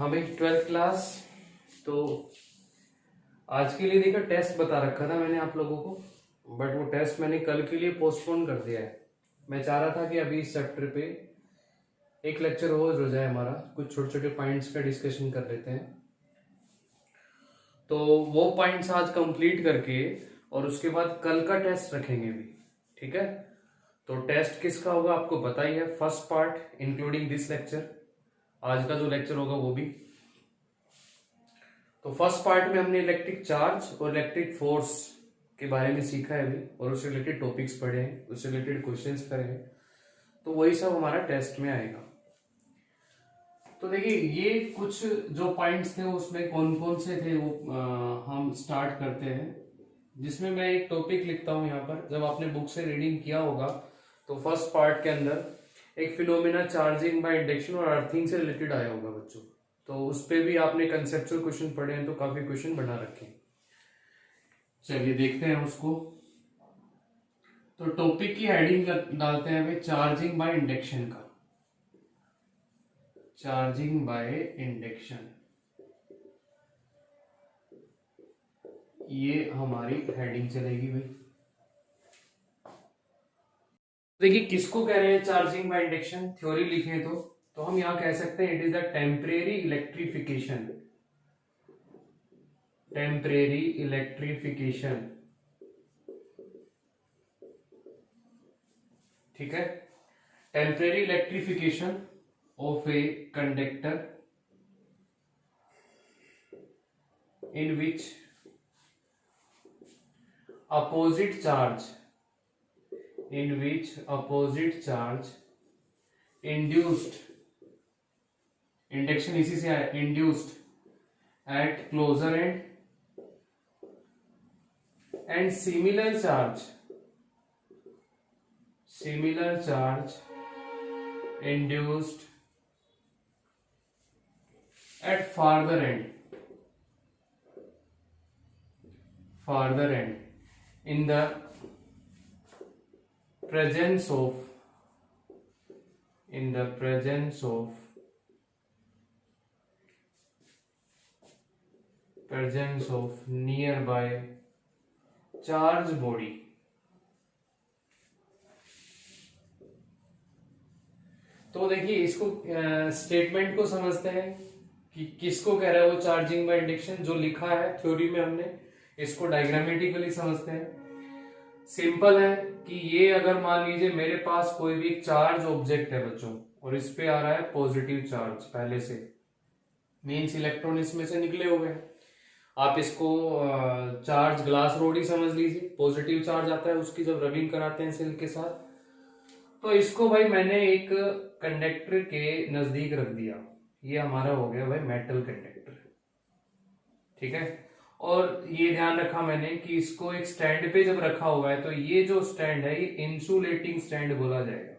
हमें 12th class. तो आज के लिए देखा टेस्ट बता रखा था मैंने आप लोगों को, बट वो टेस्ट मैंने कल के लिए पोस्टपोन कर दिया है। मैं चाह रहा था कि अभी इस चैप्टर पे एक लेक्चर रोज हो जाए हमारा, कुछ छोटे छोटे पॉइंट्स का डिस्कशन कर लेते हैं। तो वो पॉइंट्स आज कंप्लीट करके और उसके बाद कल का टेस्ट रखेंगे भी, ठीक है। तो टेस्ट किसका होगा आपको पता ही है, first part including this lecture, आज का जो लेक्चर होगा वो भी। तो फर्स्ट पार्ट में हमने इलेक्ट्रिक चार्ज और इलेक्ट्रिक फोर्स के बारे में सीखा है अभी, और उससे रिलेटेड टॉपिक्स पढ़े हैं, उससे रिलेटेड क्वेश्चंस करे हैं। तो वही सब हमारा टेस्ट में आएगा। तो देखिए ये कुछ जो पॉइंट्स थे उसमें कौन कौन से थे वो हम स्टार्ट करते हैं। जिसमें मैं एक टॉपिक लिखता हूं यहाँ पर, जब आपने बुक से रीडिंग किया होगा तो फर्स्ट पार्ट के अंदर एक फिनोमेना चार्जिंग बाय इंडक्शन और अर्थिंग से रिलेटेड आया होगा बच्चों। तो उस पे भी आपने कंसेप्चुअल क्वेश्चन पढ़े हैं, तो काफी क्वेश्चन बना रखे हैं। चलिए देखते हैं उसको। तो टॉपिक की हेडिंग डालते हैं भाई चार्जिंग बाय इंडक्शन का, चार्जिंग बाय इंडक्शन, ये हमारी हेडिंग चलेगी भाई। देखिए किसको कह रहे हैं चार्जिंग बाय इंडक्शन, थ्योरी लिखें तो हम यहां कह सकते हैं it is the temporary electrification, temporary electrification, ठीक है। Temporary electrification of a conductor in which opposite charge induced, induction इसी से आया, induced at closer end and similar charge induced at farther end in the presence of nearby charge body। तो देखिए इसको statement को समझते हैं कि किसको कह रहा है वो चार्जिंग बाय इंडक्शन, जो लिखा है थ्योरी में हमने। इसको डायग्रामेटिकली समझते हैं। सिंपल है कि ये अगर मान लीजिए मेरे पास कोई भी चार्ज ऑब्जेक्ट है बच्चों, और इस पे आ रहा है पॉजिटिव चार्ज पहले से, मीन्स इलेक्ट्रॉन इसमें से निकले हुए हैं। आप इसको चार्ज ग्लास रोड ही समझ लीजिए, पॉजिटिव चार्ज आता है उसकी जब रबिंग कराते हैं सेल के साथ। तो इसको भाई मैंने एक कंडक्टर के नजदीक रख दिया, ये हमारा हो गया भाई मेटल कंडक्टर, ठीक है। और ये ध्यान रखा मैंने कि इसको एक स्टैंड पे जब रखा हुआ है तो ये जो स्टैंड है ये इंसुलेटिंग स्टैंड बोला जाएगा।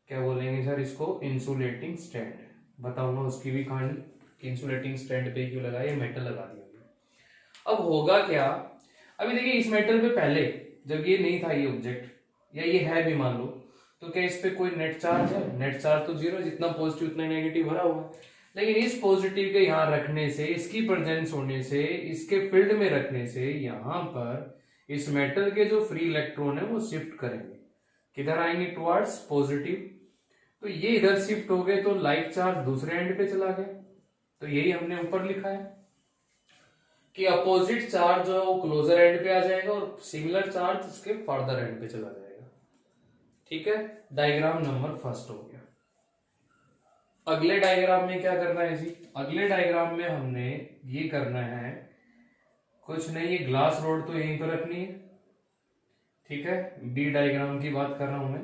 क्या बोलेंगे सर इसको? Insulating stand. बताऊंगा उसकी भी कहानी कि इंसुलेटिंग स्टैंड पे क्यों लगाया, मेटल लगा दिया। अब होगा क्या, अभी देखिए इस मेटल पे पहले जब ये नहीं था ये ऑब्जेक्ट, या ये है भी मान लो, तो क्या इस पे कोई नेट चार्ज है? नेट चार्ज तो जीरो, जितना पॉजिटिव उतना नेगेटिव भरा हुआ है। लेकिन इस पॉजिटिव के यहां रखने से, इसकी प्रेजेंस होने से, इसके फील्ड में रखने से यहां पर इस मेटल के जो फ्री इलेक्ट्रॉन है वो शिफ्ट करेंगे, किधर आएंगे? Towards positive. तो ये इधर शिफ्ट हो गए तो लाइक चार्ज दूसरे एंड पे चला गया। तो यही हमने ऊपर लिखा है कि अपोजिट चार्ज जो है वो क्लोजर एंड पे आ जाएगा और सिमिलर चार्ज इसके फर्दर एंड पे चला जाएगा, ठीक है। डायग्राम नंबर फर्स्ट हो गया। अगले डायग्राम में क्या करना है जी? अगले डायग्राम में हमने ये करना है, कुछ नहीं, ये ग्लास रोड तो यहीं पर रखनी है, ठीक है। बी डायग्राम की बात कर रहा हूं मैं,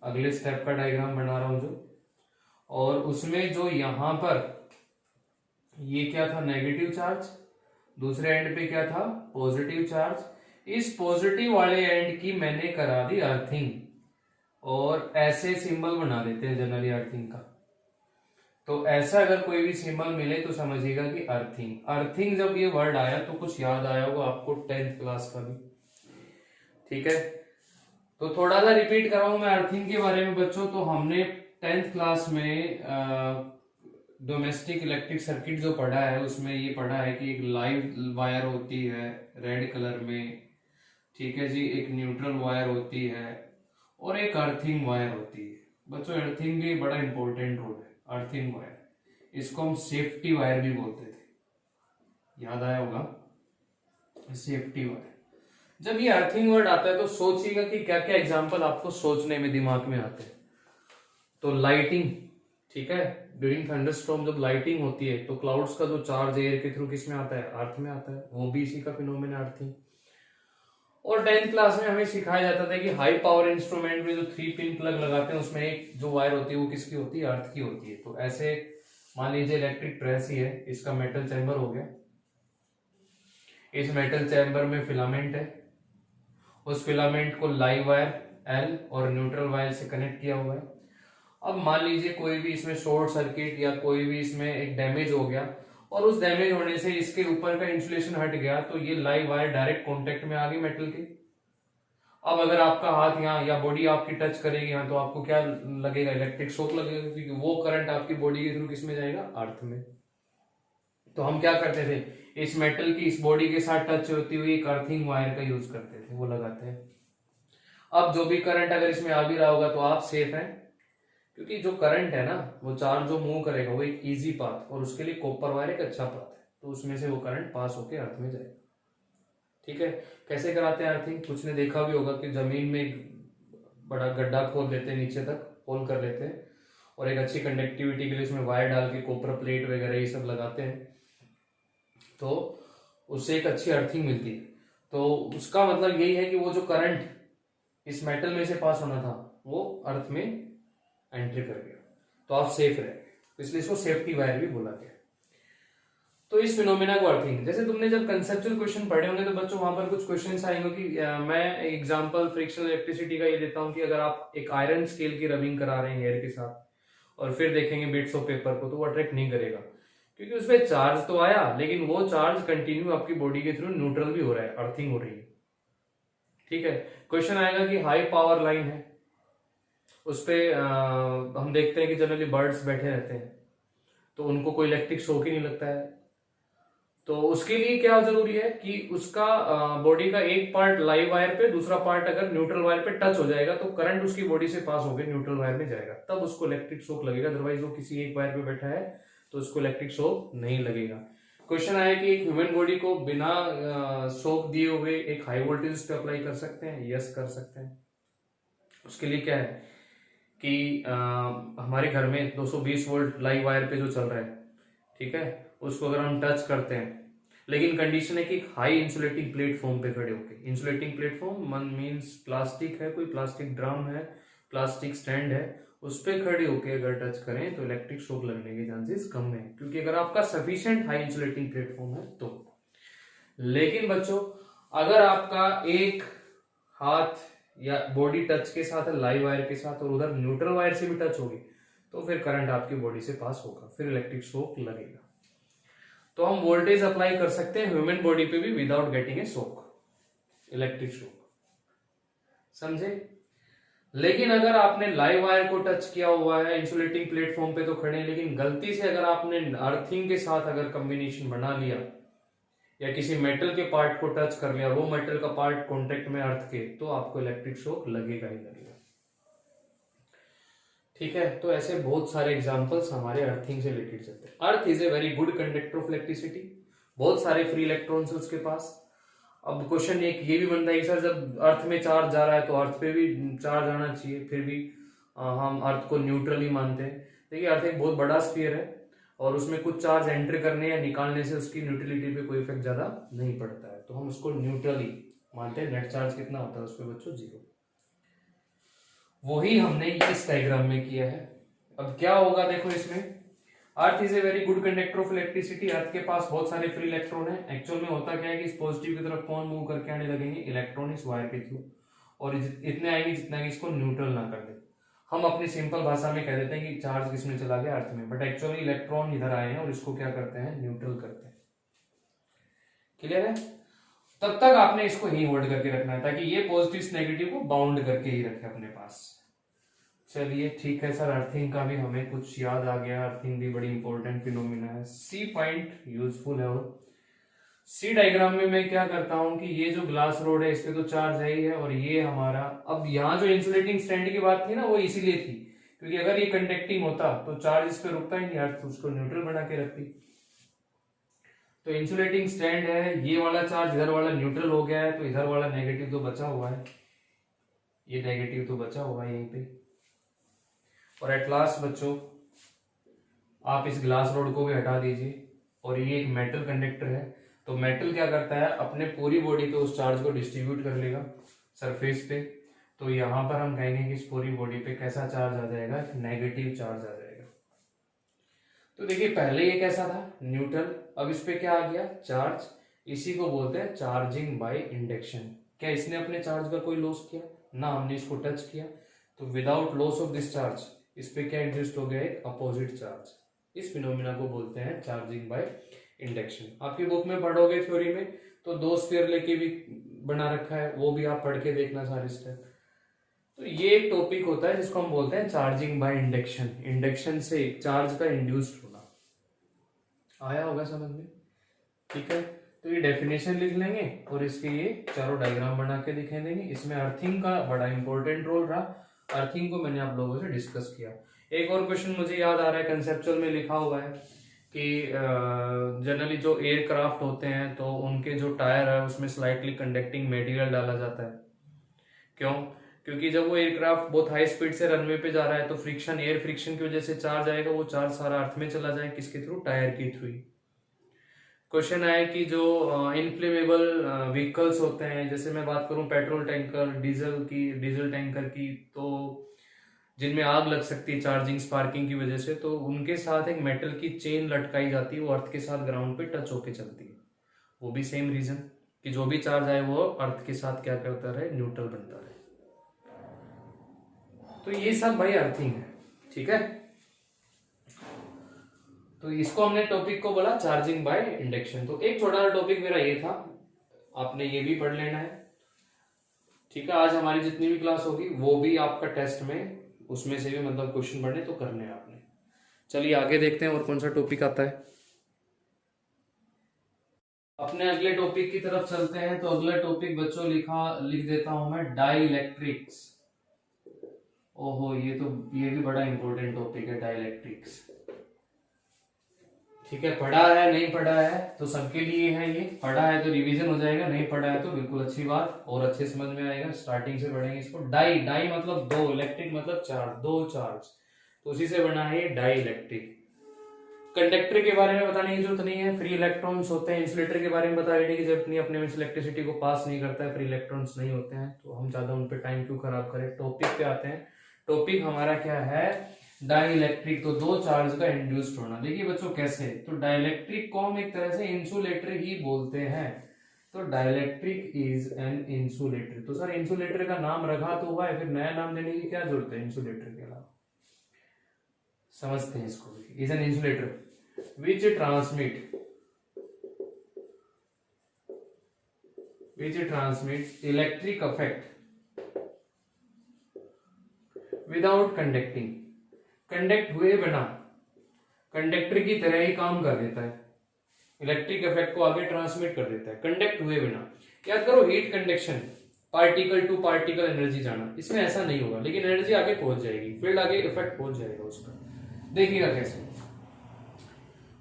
अगले स्टेप का डायग्राम बना रहा हूं जो, और उसमें जो यहां पर ये क्या था? नेगेटिव चार्ज, दूसरे एंड पे क्या था? Positive charge. इस पॉजिटिव वाले एंड की मैंने करा दी अर्थिंग, और ऐसे सिंबल बना देते हैं जनरली अर्थिंग का। तो ऐसा अगर कोई भी सिंबल मिले तो समझिएगा कि अर्थिंग। अर्थिंग जब ये वर्ड आया तो कुछ याद आया होगा आपको 10th क्लास का भी, ठीक है। तो थोड़ा सा रिपीट कर रहा हूं मैं अर्थिंग के बारे में बच्चों। तो हमने 10th क्लास में डोमेस्टिक इलेक्ट्रिक सर्किट जो पढ़ा है उसमें ये पढ़ा है कि एक लाइव वायर होती है रेड कलर में, ठीक है जी, एक न्यूट्रल वायर होती है और एक अर्थिंग वायर होती है। बच्चों अर्थिंग भी बड़ा इंपॉर्टेंट रोल है, अर्थिंग वायर, इसको हम सेफ्टी वायर भी बोलते थे, याद आया होगा, सेफ्टी वायर। जब ये अर्थिंग वर्ड आता है तो सोचिएगा कि क्या क्या एग्जाम्पल आपको सोचने में दिमाग में आते हैं। तो लाइटिंग, ठीक है, ड्यूरिंग थंडरस्टॉर्म जब लाइटिंग होती है तो क्लाउड्स का जो चार्ज एयर के थ्रू किस में आता है, अर्थ में आता है, वो भी इसी का फिनोमेना अर्थिंग। और 10th क्लास में हमें सिखाया जाता था कि हाई पावर इंस्ट्रूमेंट में जो 3 पिन प्लग लगाते हैं उसमें एक जो वायर होती है वो किसकी होती है, अर्थ की होती है। तो ऐसे मान लीजिए इलेक्ट्रिक प्रेस ही है, इसका मेटल चैम्बर हो गया, इस मेटल चैम्बर में फिलामेंट है, उस फिलामेंट को लाइव वायर एल और न्यूट्रल वायर से कनेक्ट किया हुआ है। अब मान लीजिए कोई भी इसमें शॉर्ट सर्किट या कोई भी इसमें एक डैमेज हो गया और उस डैमेज होने से इसके ऊपर का इंसुलेशन हट गया तो ये लाइव वायर डायरेक्ट कांटेक्ट में आ गई मेटल के। अब अगर आपका हाथ यहाँ या बॉडी आपकी टच करेगी यहाँ तो आपको क्या लगेगा, इलेक्ट्रिक शॉक लगेगा, क्योंकि वो करंट आपकी बॉडी के थ्रू किस में जाएगा, अर्थ में। तो हम क्या करते थे, इस मेटल की इस बॉडी के साथ टच होती हुई एक अर्थिंग वायर का यूज करते थे, वो लगाते हैं। अब जो भी करंट अगर इसमें आ भी रहा होगा तो आप सेफ हैं, क्योंकि जो करंट है ना वो चार्ज जो मूव करेगा वो एक इजी पाथ, और उसके लिए कॉपर वायर एक अच्छा पाथ है, तो उसमें से वो करंट पास होकर अर्थ में जाएगा। ठीक है, कैसे कराते हैं अर्थिंग, कुछ ने देखा भी होगा कि जमीन में एक बड़ा गड्ढा खोद लेते हैं, नीचे तक होल कर लेते हैं और एक अच्छी कंडक्टिविटी के लिए उसमें वायर डाल के कॉपर प्लेट वगैरह ये सब लगाते हैं, तो उससे एक अच्छी अर्थिंग मिलती है। तो उसका मतलब यही है कि वो जो करंट इस मेटल में से पास होना था वो अर्थ में एंट्री कर गया, तो आप सेफ रहे, इसलिए इसको सेफ्टी वायर भी बोला गया। तो इस फिनोमेना को अर्थिंग, जैसे तुमने जब कंसेप्चुअल क्वेश्चन पढ़े होंगे तो बच्चों वहां पर कुछ क्वेश्चंस आएंगे कि मैं एग्जांपल फ्रिक्शनल इलेक्ट्रिसिटी का ये देता हूं कि अगर आप एक आयरन स्केल की रबिंग करा रहे हैं एयर के साथ और फिर देखेंगे बिट्स ऑफ पेपर को, तो वो अट्रैक्ट नहीं करेगा, क्योंकि उसमें चार्ज तो आया लेकिन वो चार्ज कंटिन्यू आपकी बॉडी के थ्रू न्यूट्रल भी हो रहा है, अर्थिंग हो रही है। ठीक है, क्वेश्चन आएगा कि हाई पावर लाइन है, उस पे हम देखते हैं कि जनरली बर्ड्स बैठे रहते हैं तो उनको कोई इलेक्ट्रिक शॉक ही नहीं लगता है, तो उसके लिए क्या जरूरी है कि उसका बॉडी का एक पार्ट लाइव वायर पे, दूसरा पार्ट अगर न्यूट्रल वायर पे टच हो जाएगा तो करंट उसकी बॉडी से पास होकर न्यूट्रल वायर में जाएगा, तब उसको इलेक्ट्रिक शॉक लगेगा, अदरवाइज वो किसी एक वायर पे बैठा है तो उसको इलेक्ट्रिक शॉक नहीं लगेगा। क्वेश्चन आया कि एक ह्यूमन बॉडी को बिना शॉक दिए हुए एक हाई वोल्टेज पे अप्लाई कर सकते हैं, यस कर सकते हैं। उसके लिए क्या है कि हमारे घर में 220 वोल्ट लाइव वायर पे जो चल रहा है, ठीक है, उसको अगर हम टच करते हैं, लेकिन कंडीशन है कि हाई इंसुलेटिंग प्लेटफॉर्म पे खड़े होके, इंसुलेटिंग प्लेटफॉर्म मन मीन्स प्लास्टिक है, कोई प्लास्टिक ड्रम है, प्लास्टिक स्टैंड है, उस पे खड़े होके अगर टच करें तो इलेक्ट्रिक शॉक लगने के चांसेस कम है, क्योंकि अगर आपका सफिशिएंट हाई इंसुलेटिंग प्लेटफॉर्म है तो। लेकिन बच्चों अगर आपका एक हाथ या बॉडी टच के साथ है लाइव वायर के साथ और उधर न्यूट्रल वायर से भी टच होगी तो फिर करंट आपकी बॉडी से पास होगा, फिर इलेक्ट्रिक शॉक लगेगा। तो हम वोल्टेज अप्लाई कर सकते हैं ह्यूमन बॉडी पे भी without getting a shock, electric shock, समझे। लेकिन अगर आपने लाइव वायर को टच किया हुआ है, इंसुलेटिंग प्लेटफॉर्म पे तो खड़े हैं, लेकिन गलती से अगर आपने अर्थिंग के साथ अगर कॉम्बिनेशन बना लिया या किसी मेटल के पार्ट को टच कर लिया, वो मेटल का पार्ट कांटेक्ट में अर्थ के, तो आपको इलेक्ट्रिक शॉक लगेगा ही लगेगा। ठीक है, तो ऐसे बहुत सारे एग्जांपल्स हमारे अर्थिंग से रिलेटेड चलते हैं। अर्थ is a very good conductor of electricity, बहुत सारे फ्री इलेक्ट्रॉन्स है उसके पास। अब क्वेश्चन एक ये भी बनता है कि सर जब अर्थ में चार्ज जा रहा है तो अर्थ पे भी चार्ज आना चाहिए, फिर भी हम अर्थ को न्यूट्रल ही मानते हैं। देखिए अर्थ एक बहुत बड़ा स्फीयर है और उसमें कुछ चार्ज एंटर करने या निकालने से उसकी न्यूट्रलिटी पे कोई इफेक्ट ज्यादा नहीं पड़ता है, तो हम उसको न्यूट्रल ही मानते हैं। नेट चार्ज कितना होता है उस पर बच्चों, 0। वही हमने इस डायग्राम में किया है। अब क्या होगा देखो इसमें, earth is a very good conductor of electricity, earth के पास बहुत सारे फ्री इलेक्ट्रॉन है। एक्चुअल में होता क्या है कि इस पॉजिटिव की तरफ कौन मूव करके आने लगेंगे, इलेक्ट्रॉन इस वायर के थ्रू, और इतने आएंगे जितना कि इसको न्यूट्रल ना कर दे। हम अपनी सिंपल भाषा में कह देते हैं कि चार्ज किसमें चला गया, अर्थ में, बट एक्चुअली इलेक्ट्रॉन इधर आए हैं और इसको क्या करते हैं, न्यूट्रल करते हैं। क्लियर है। तब तक आपने इसको ही होल्ड करके रखना है ताकि ये पॉजिटिव नेगेटिव को बाउंड करके ही रखे अपने पास। चलिए ठीक है सर, अर्थिंग का भी हमें कुछ याद आ गया। अर्थिंग भी बड़ी इंपॉर्टेंट फिनोमिना है। सी पॉइंट यूजफुल है। और सी डायग्राम में मैं क्या करता हूं कि ये जो ग्लास रोड है इस पे तो चार्ज है ही है, और ये हमारा, अब यहाँ जो इंसुलेटिंग स्टैंड की बात थी ना वो इसीलिए थी क्योंकि अगर ये कंडक्टिंग होता तो चार्ज इस पे रुकता ही नहीं, अर्थ उसको न्यूट्रल बना के रखती। तो इंसुलेटिंग स्टैंड है, ये वाला चार्ज इधर वाला न्यूट्रल हो गया है, तो इधर वाला नेगेटिव तो बचा हुआ है, ये नेगेटिव तो बचा हुआ है यहीं पे। और एट लास्ट बच्चों आप इस ग्लास रोड को भी हटा दीजिए, और ये एक मेटल कंडक्टर है, तो मेटल क्या करता है अपने पूरी बॉडी पे उस चार्ज को डिस्ट्रीब्यूट कर लेगा सरफेस पे। तो यहाँ पर हम कहेंगे कि इस पूरी बॉडी पे कैसा चार्ज आ जाएगा, नेगेटिव चार्ज आ जाएगा। तो देखिए पहले ये कैसा था, न्यूट्रल, अब इस पे क्या आ गया, चार्ज। इसी को बोलते हैं चार्जिंग बाय इंडक्शन। क्या इसने अपने चार्ज का कोई लॉस किया ना, हमने इसको टच किया, तो without loss of this charge इस पे क्या इंड्यूस्ड हो गया, एक अपोजिट चार्ज। इस फिनोमिना को बोलते हैं चार्जिंग बाय इंडक्शन। आपकी बुक में पढ़ोगे थ्योरी में तो 2 स्फीयर लेके भी बना रखा है, वो भी आप पढ़ के देखना सारे स्टेप। तो ये एक टॉपिक होता है जिसको हम बोलते हैं चार्जिंग बाय इंडक्शन। इंडक्शन से चार्ज का इंड्यूस्ड होना। आया होगा समझ में, ठीक है। तो ये डेफिनेशन लिख लेंगे और इसके ये चारों डायग्राम बना के दिखा देंगे। इसमें अर्थिंग का बड़ा इंपॉर्टेंट रोल रहा, अर्थिंग को मैंने आप लोगों से डिस्कस किया। एक और क्वेश्चन मुझे याद आ रहा है, कंसेप्चुअल में लिखा हुआ है कि जनरली जो एयरक्राफ्ट होते हैं तो उनके जो टायर है उसमें स्लाइटली कंडक्टिंग मटेरियल डाला जाता है। क्यों? क्योंकि जब वो एयरक्राफ्ट बहुत हाई स्पीड से रनवे पे जा रहा है तो फ्रिक्शन, एयर फ्रिक्शन की वजह से चार्ज आएगा, वो चार्ज सारा अर्थ में चला जाए, किसके थ्रू, टायर के थ्रू। क्वेश्चन आया कि जो इनफ्लेमेबल व्हीकल्स होते हैं, जैसे मैं बात करूं पेट्रोल टैंकर, डीजल टैंकर की, तो जिनमें आग लग सकती है चार्जिंग स्पार्किंग की वजह से, तो उनके साथ एक मेटल की चेन लटकाई जाती है, वो अर्थ के साथ ग्राउंड पे टच होके चलती है। वो भी सेम रीजन कि जो भी चार्ज आए वो अर्थ के साथ क्या करता रहे, न्यूट्रल बनता रहे। तो ये सब भाई अर्थिंग है, ठीक है। तो इसको हमने टॉपिक को बोला चार्जिंग बाय इंडक्शन। तो एक छोटा सा टॉपिक मेरा ये था, आपने ये भी पढ़ लेना है, ठीक है। आज हमारी जितनी भी क्लास होगी वो भी आपका टेस्ट में, उसमें से भी मतलब क्वेश्चन पढ़ने तो करने हैं आपने। चलिए आगे देखते हैं और कौन सा टॉपिक आता है। अपने अगले टॉपिक की तरफ चलते हैं। तो अगला टॉपिक बच्चों लिख देता हूं मैं, डाइलेक्ट्रिक्स। ओहो, ये भी बड़ा इंपॉर्टेंट टॉपिक है, डाइलेक्ट्रिक्स। ठीक है, पढ़ा है नहीं पढ़ा है तो सबके लिए है ये। पढ़ा है तो रिवीजन हो जाएगा, नहीं पढ़ा है तो बिल्कुल अच्छी बात और अच्छे समझ में आएगा। स्टार्टिंग से पढ़ेंगे इसको। डाई मतलब 2, इलेक्ट्रिक मतलब चार्ज, 2 चार्ज, तो उसी से बना है डाई इलेक्ट्रिक। कंडक्टर के बारे में बताने की जरूरत नहीं है, फ्री इलेक्ट्रॉन्स होते हैं। इंसुलेटर के बारे में बता रहे थे कि जब अपने में इलेक्ट्रिसिटी को पास नहीं करता है, फ्री इलेक्ट्रॉन्स नहीं होते हैं, तो हम ज्यादा उन पे टाइम क्यों खराब करें। टॉपिक पे आते हैं। टॉपिक हमारा क्या है, डाइलेक्ट्रिक। तो 2 चार्ज का इंड्यूस्ड होना। देखिए बच्चों कैसे, तो डाइलेक्ट्रिक को हम एक तरह से इंसुलेटर ही बोलते हैं। तो डाइलेक्ट्रिक इज एन इंसुलेटर। तो सर इंसुलेटर का नाम रखा तो हुआ है, फिर नया नाम देने की क्या जरूरत है इंसुलेटर के अलावा। समझते हैं इसको। Is an insulator which transmits electric effect without conducting। Conduct हुए बिना कंडक्टर की तरह ही काम कर देता है, इलेक्ट्रिक इफेक्ट को आगे ट्रांसमिट कर देता है कंडक्ट हुए बिना। याद करो, heat conduction, particle to particle energy जाना, इसमें ऐसा नहीं होगा, लेकिन एनर्जी आगे पहुंच जाएगी, फील्ड आगे इफेक्ट पहुंच जाएगा उसका। देखिएगा कैसे।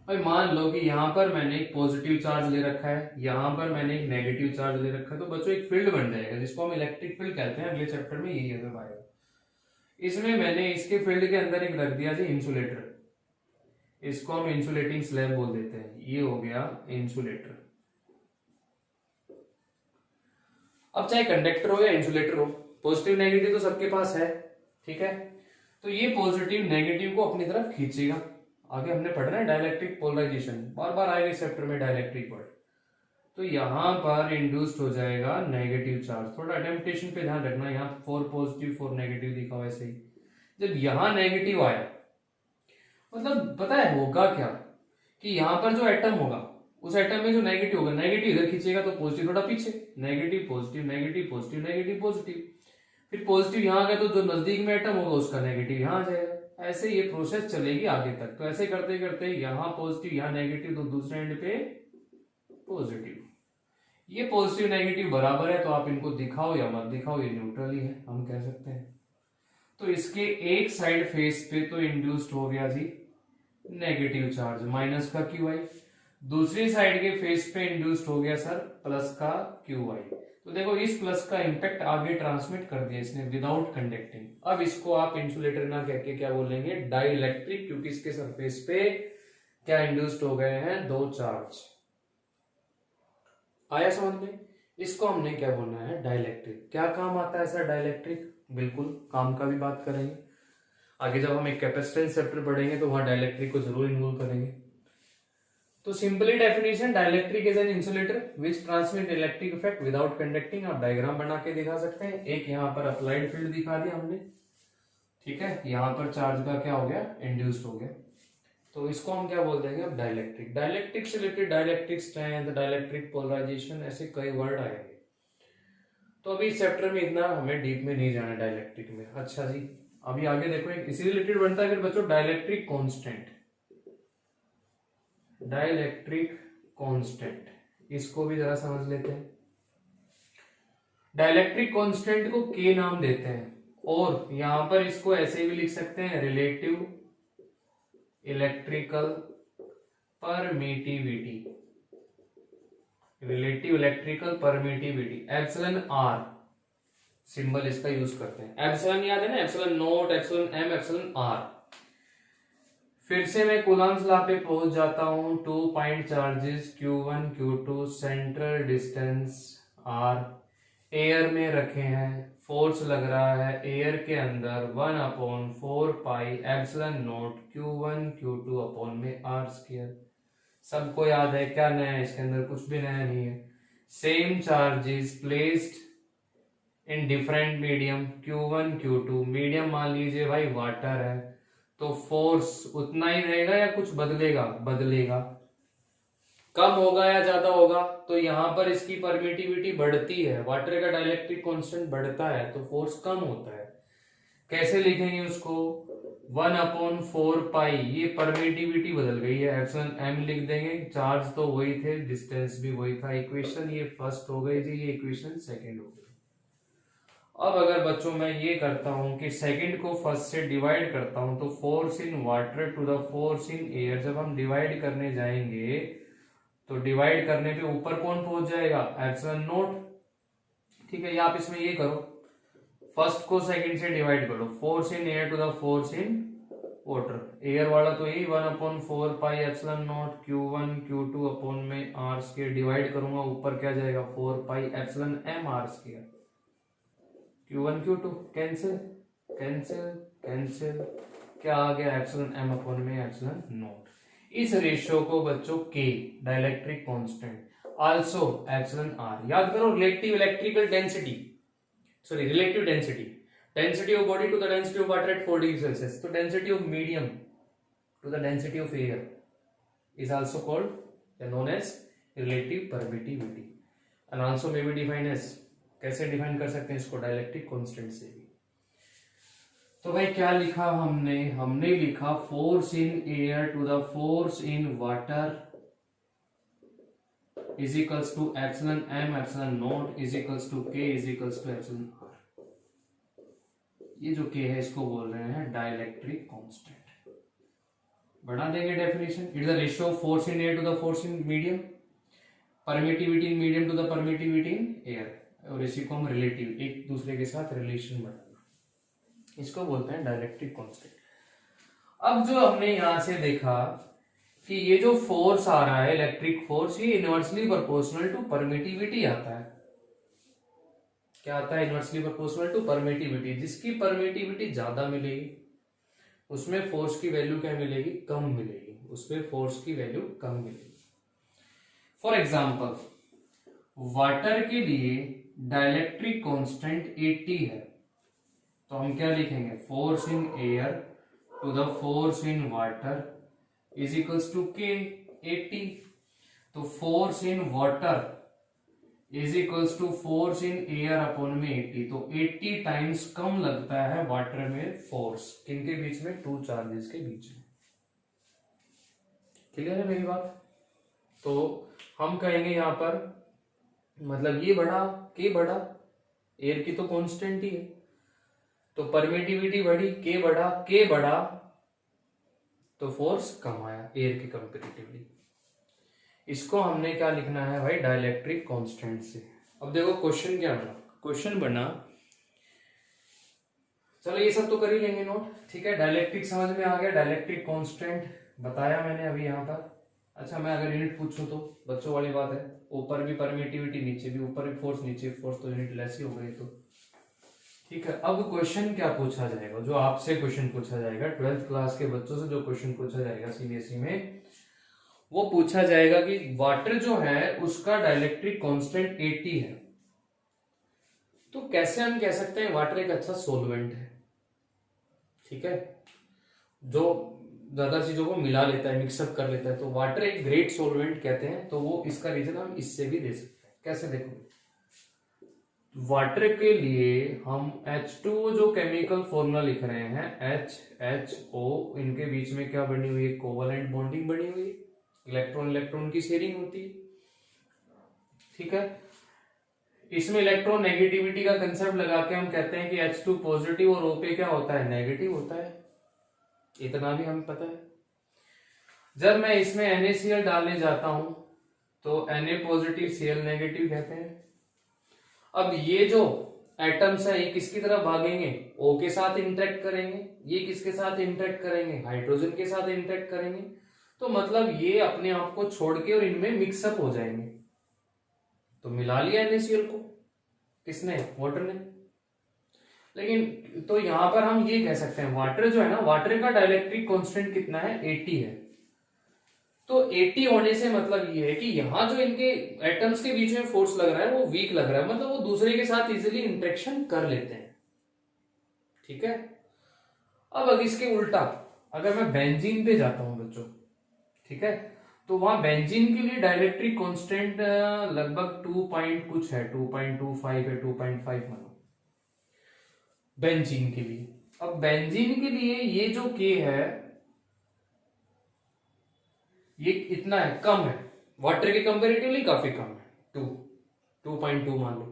भाई मान लो कि यहां पर मैंने एक पॉजिटिव चार्ज ले रखा है, यहां पर मैंने एक नेगेटिव चार्ज ले रखा है, तो बच्चों एक फील्ड बन जाएगा जिसको हम इलेक्ट्रिक फील्ड कहते हैं। अगले चैप्टर में यही है आएगा। इसमें मैंने इसके फील्ड के अंदर एक रख दिया जी इंसुलेटर, इसको हम इंसुलेटिंग स्लैब बोल देते हैं। ये हो गया इंसुलेटर। अब चाहे कंडक्टर हो या इंसुलेटर हो, पॉजिटिव नेगेटिव तो सबके पास है, ठीक है। तो ये पॉजिटिव नेगेटिव को अपनी तरफ खींचेगा। आगे हमने पढ़ना है डाइलेक्ट्रिक पोलराइजेशन, बार बार आएगा इस चैप्टर में डाइलेक्ट्रिक वर्ड। तो यहां पर इंड्यूस्ड हो जाएगा नेगेटिव चार्ज। थोड़ा अटेम्पटेशन पे ध्यान रखना, यहाँ 4 पॉजिटिव 4 नेगेटिव दिखा हुआ ऐसे ही। जब यहां नेगेटिव आया, मतलब पता है होगा क्या कि यहां पर जो एटम होगा उस एटम में जो नेगेटिव होगा, नेगेटिव इधर खींचेगा तो पॉजिटिव थोड़ा पीछे, negative positive negative positive negative positive, फिर पॉजिटिव यहाँ गया तो जो नजदीक में एटम होगा उसका नेगेटिव यहाँ आ जाएगा। ऐसे ये प्रोसेस चलेगी आगे तक। तो ऐसे करते करते यहाँ पॉजिटिव यहाँ नेगेटिव, तो दूसरे एंड पे पॉजिटिव। ये पॉजिटिव नेगेटिव बराबर है, तो आप इनको दिखाओ या मत दिखाओ, ये न्यूट्रल ही है हम कह सकते हैं। तो इसके एक साइड फेस पे तो इंड्यूस्ड हो गया जी नेगेटिव चार्ज माइनस का क्यू आई, दूसरी साइड के फेस पे इंड्यूस्ड हो गया सर प्लस का क्यू आई। तो देखो इस प्लस का इंपैक्ट आगे ट्रांसमिट कर दिया इसने विदाउट कंडक्टिंग। अब इसको आप इंसुलेटर ना कह के क्या बोलेंगे, डाइइलेक्ट्रिक, क्योंकि इसके सरफेस पे क्या इंड्यूस्ड हो गए हैं, दो चार्ज। आया समझ में? इसको हमने क्या बोलना है, डाइइलेक्ट्रिक। क्या काम आता है सर डाइइलेक्ट्रिक? बिल्कुल काम का भी बात करेंगे आगे, जब हम एक कैपेसिटेंस चैप्टर पढ़ेंगे तो वहां डाइइलेक्ट्रिक को जरूर इन्वॉल्व करेंगे। तो simply definition, dielectric is an insulator which transmit electric effect without conducting. आप डायग्राम बना के दिखा सकते हैं। एक यहाँ पर अप्लाइड फील्ड दिखा दिया हमने, ठीक है, यहाँ पर चार्ज का क्या हो गया, इंड्यूस्ड हो गया। तो इसको हम क्या बोल देंगे अब, डाइइलेक्ट्रिक। डाइइलेक्ट्रिक से related dielectric strength, dielectric polarisation, ऐसे कई वर्ड आएंगे। तो अभी इस चैप्टर में इतना हमें डीप में नहीं जाना डाइइलेक्ट्रिक में। अच्छा जी, अभी आगे देखो एक इसी रिलेटेड बनता है फिर बच्चों, डाइइलेक्ट्रिक कांस्टेंट। डाइइलेक्ट्रिक कांस्टेंट, इसको भी जरा समझ लेते हैं। डाइइलेक्ट्रिक कांस्टेंट को के नाम देते हैं, और यहां पर इसको ऐसे भी लिख सकते हैं, relative electrical permittivity. Relative electrical permittivity, epsilon r symbol इसका यूज करते हैं। एप्सिलॉन याद है ना, epsilon naught, epsilon m, epsilon r. फिर से मैं कूलम्स लॉ पे पहुंच जाता हूं। 2 point charges Q1 Q2 central distance R air में रखे हैं, फोर्स लग रहा है एयर के अंदर 1/4 pi epsilon not Q1 Q2 upon में R²। सबको याद है, क्या नया है इसके अंदर, कुछ भी नया नहीं है। Same charges placed in different medium Q1 Q2, medium मान लीजिए भाई वाटर है, तो फोर्स उतना ही रहेगा या कुछ बदलेगा, बदलेगा, कम होगा या ज्यादा होगा। तो यहां पर इसकी परमिटिविटी बढ़ती है, वाटर का डाइइलेक्ट्रिक कांस्टेंट बढ़ता है तो फोर्स कम होता है। कैसे लिखेंगे उसको, 1/4 पाई, ये परमिटिविटी बदल गई है, एप्सिलॉन एम लिख देंगे, चार्ज तो वही थे, डिस्टेंस भी वही था। इक्वेशन ये फर्स्ट हो गई जी, ये इक्वेशन सेकंड हो गई। अब अगर बच्चों मैं ये करता हूं कि सेकंड को फर्स्ट से डिवाइड करता हूं, तो force in water to the force in air, जब हम डिवाइड करने जाएंगे तो डिवाइड करने पे ऊपर कौन पहुंच जाएगा, एप्सिलॉन नॉट। ठीक है, या आप इसमें ये करो, फर्स्ट को सेकंड से डिवाइड करो, force in air to the force in water. Air वाला तो यही 1/4 pi epsilon not Q1 Q2 upon में R², डिवाइड करूंगा ऊपर क्या जाएगा, 4 pi epsilon m R²। Q1 Q2 cancel cancel cancel, क्या आ गया, एप्सिलॉन m अपॉन में एप्सिलॉन नॉट। इस रेशियो को बच्चों K dielectric constant, also epsilon R। याद करो, relative electrical density, sorry relative density, density of body to the density of water at 4 degree Celsius. तो density of medium to the density of air is also called या known as relative permittivity, and also may be defined as, कैसे define कर सकते हैं इसको, dielectric constant से भी। तो भाई क्या लिखा हमने, हमने लिखा force in air to the force in water is equals to epsilon m epsilon naught is equals to k is equals to epsilon r। ये जो k है इसको बोल रहे हैं डाइइलेक्ट्रिक कांस्टेंट। बढ़ा देंगे definition, it is the ratio of force in air to the force in medium, permittivity in medium to the permittivity in air, और इसी को हम रिलेटिव, एक दूसरे के साथ रिलेशन बनाना, इसको बोलते हैं डाइइलेक्ट्रिक कांस्टेंट। अब जो हमने यहां से देखा कि ये जो फोर्स आ रहा है इलेक्ट्रिक फोर्स, ये इनवर्सली प्रोपोर्शनल टू परमिटिविटी आता है। क्या आता है, इनवर्सली प्रोपोर्शनल टू परमिटिविटी। जिसकी परमिटिविटी ज्यादा मिलेगी उसमें फोर्स की वैल्यू क्या मिलेगी, कम मिलेगी, उसमें फोर्स की वैल्यू कम मिलेगी। फॉर एग्जाम्पल वाटर के लिए डाइइलेक्ट्रिक कांस्टेंट 80 है, तो हम क्या लिखेंगे, force in air to the force in water is equals to K 80। तो force in water is equals to force in air upon में 80, तो 80 टाइम्स कम लगता है वाटर में फोर्स, किनके बीच में, टू चार्जेस के बीच में। क्लियर है मेरी बात? तो हम कहेंगे यहां पर, मतलब ये बढ़ा, के बढ़ा, एयर की तो कांस्टेंट ही है, तो परमिटिविटी बढ़ी, के बढ़ा, के बढ़ा, तो फोर्स कम आया एयर की कंपेरेटिवली। इसको हमने क्या लिखना है भाई, डाइलेक्ट्रिक कांस्टेंट से। अब देखो क्वेश्चन क्या बना, क्वेश्चन बना, चलो ये सब तो कर ही लेंगे नोट, ठीक है। डाइलेक्ट्रिक समझ में आ गया, डाइलेक्ट्रिक कांस्टेंट बताया मैंने अभी यहाँ पर। अच्छा, मैं अगर यूनिट पूछूं तो बच्चों वाली बात है, ऊपर भी परमिटिविटी, नीचे भी, ऊपर भी फोर्स, नीचे भी फोर्स, तो यूनिट लेस ही हो गई तो ठीक है। अब क्वेश्चन क्या पूछा जाएगा, जो आपसे क्वेश्चन पूछा जाएगा 12th क्लास के बच्चों से, जो क्वेश्चन पूछा जाएगा सीबीएसई में, वो पूछा जाएगा कि वाटर जो है उसका डाइलेक्ट्रिक कांस्टेंट 80 है, तो कैसे हम कह सकते हैं वाटर एक अच्छा सोलवेंट है, ठीक है, जो ज्यादा चीजों को मिला लेता है, मिक्सअप कर लेता है, तो वाटर एक ग्रेट सोलवेंट कहते हैं। तो वो इसका रीजन हम इससे भी दे सकते हैं। कैसे, देखो, वाटर के लिए हम H2O जो केमिकल फॉर्मूला लिख रहे हैं, HHO, इनके बीच में क्या बनी हुई है, कोवलेंट बॉन्डिंग बनी हुई है, इलेक्ट्रॉन इलेक्ट्रॉन की शेयरिंग होती है, ठीक है। इसमें इलेक्ट्रॉन नेगेटिविटी का कंसेप्ट लगा के हम कहते हैं कि H2 पॉजिटिव और O पे क्या होता है, नेगेटिव होता है, इतना भी हमें पता है। जब मैं इसमें NaCl डालने जाता हूं तो Na पॉजिटिव Cl नेगेटिव कहते हैं। अब ये जो एटम्स है ये किसकी तरफ भागेंगे, O के साथ इंटरेक्ट करेंगे, ये किसके साथ इंटरेक्ट करेंगे, हाइड्रोजन के साथ इंटरेक्ट करेंगे, तो मतलब ये अपने आप को छोड़ के और इनमें मिक्सअप हो जाएंगे। तो मिला लिया NaCl को किसने, वाटर ने। लेकिन तो यहां पर हम ये कह सकते हैं, वाटर जो है ना, वाटर का डाइलेक्ट्रिक कांस्टेंट कितना है, 80 है। तो 80 होने से मतलब ये है कि यहां जो इनके एटम्स के बीच में फोर्स लग रहा है वो वीक लग रहा है, मतलब वो दूसरे के साथ इजीली इंटरेक्शन कर लेते हैं, ठीक है। अब अगर इसके उल्टा अगर मैं बेंजीन पे जाता हूं बच्चों, ठीक है, तो वहां बेंजीन के लिए डाइलेक्ट्रिक कांस्टेंट लगभग 2 पॉइंट कुछ है, 2.25 है, 2.5 मानो बेंजीन के लिए। अब बेंजीन के लिए ये जो के है ये इतना है, कम है, वाटर के कंपेरेटिवली काफी कम है, 2.2 मान लो।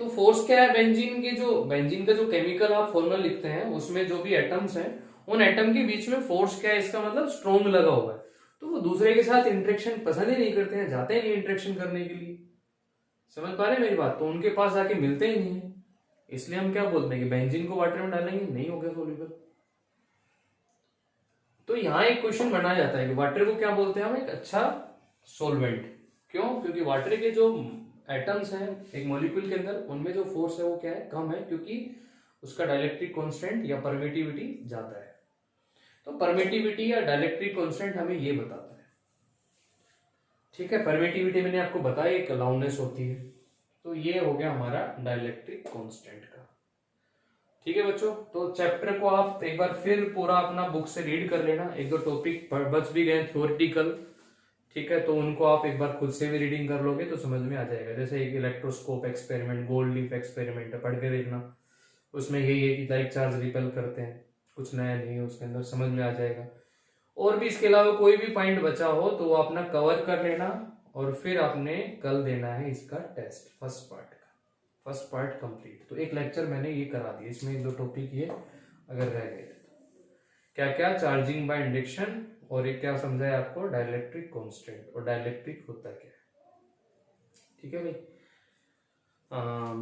तो फोर्स क्या है, बेंजीन का जो केमिकल आप फॉर्मूला लिखते हैं उसमें जो भी एटम्स हैं उन एटम के बीच में फोर्स क्या है, इसका मतलब स्ट्रॉन्ग लगा हुआ है, तो वो दूसरे के साथ इंटरेक्शन पसंद ही नहीं करते हैं, जाते ही नहीं इंटरेक्शन करने के लिए। समझ पा रहे हैं मेरी बात? तो उनके पास जाके मिलते ही नहीं है, इसलिए हम क्या बोलते हैं कि बेंजीन को वाटर में डालेंगे, नहीं हो गया सोल्यूबल। तो यहां एक क्वेश्चन बनाया जाता है कि वाटर को क्या बोलते हैं हम, एक अच्छा सोलवेंट। क्यों? क्योंकि वाटर के जो एटम्स हैं एक मॉलिक्यूल के अंदर, उनमें जो फोर्स है वो क्या है, कम है, क्योंकि उसका डाइलेक्ट्रिक कांस्टेंट या परमिटिविटी ज्यादा है। तो परमिटिविटी या डाइलेक्ट्रिक कांस्टेंट हमें ये बताता है, ठीक है। परमिटिविटी मैंने आपको बताया एक अलाउनेस होती है, तो ये हो गया हमारा डाइलेक्ट्रिक कांस्टेंट का, ठीक है बच्चों। तो चैप्टर को आप एक बार फिर पूरा अपना बुक से रीड कर लेना, एक दो टॉपिक बच भी गए थ्योरेटिकल, ठीक है, तो उनको आप एक बार खुद से भी रीडिंग कर लोगे तो समझ में आ जाएगा। जैसे एक electroscope experiment, gold leaf experiment है, पढ़ के देखना, उसमें यही है कि लाइक चार्ज रिपेल करते हैं, कुछ नया नहीं है उसके अंदर, समझ में आ जाएगा। और भी इसके अलावा कोई भी पॉइंट बचा हो तो वो अपना कवर कर लेना, और फिर आपने कल देना है इसका टेस्ट, फर्स्ट पार्ट कंप्लीट। तो एक लेक्चर मैंने ये करा दिया, इसमें एक दो टॉपिक ये अगर रह गए तो क्या क्या, चार्जिंग बाय इंडक्शन, और एक क्या समझाया आपको, डाइलेक्ट्रिक कांस्टेंट, और डाइलेक्ट्रिक होता क्या है, ठीक है भाई।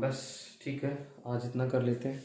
बस ठीक है, आज इतना कर लेते हैं।